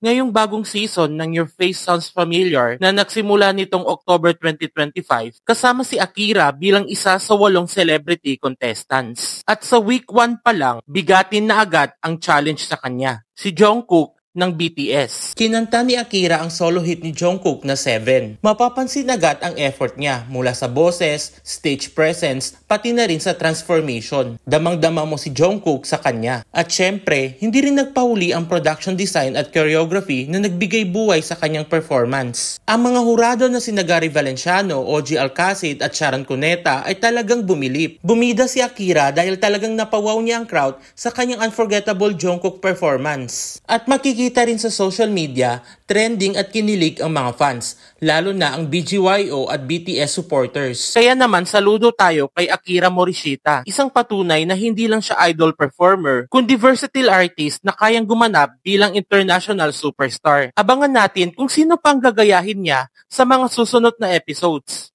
Ngayong bagong season ng Your Face Sounds Familiar na nagsimula nitong October 2025, kasama si Akira bilang isa sa 8 celebrity contestants. At sa week 1 pa lang, bigatin na agad ang challenge sa kanya. Si Jungkook ng BTS. Kinanta ni Akira ang solo hit ni Jungkook na 7. Mapapansin agad ang effort niya mula sa boses, stage presence, pati na rin sa transformation. Damang-dama mo si Jungkook sa kanya. At syempre, hindi rin nagpahuli ang production design at choreography na nagbigay buhay sa kanyang performance. Ang mga hurado na sina Gary Valenciano, OG Alcacid at Sharon Cuneta ay talagang bumilip. Bumida si Akira dahil talagang napawaw niya ang crowd sa kanyang unforgettable Jungkook performance. At makikita rin sa social media, trending at kinilig ang mga fans, lalo na ang BGYO at BTS supporters. Kaya naman saludo tayo kay Akira Morishita, isang patunay na hindi lang siya idol performer, kundi versatile artist na kayang gumanap bilang international superstar. Abangan natin kung sino pang gagayahin niya sa mga susunod na episodes.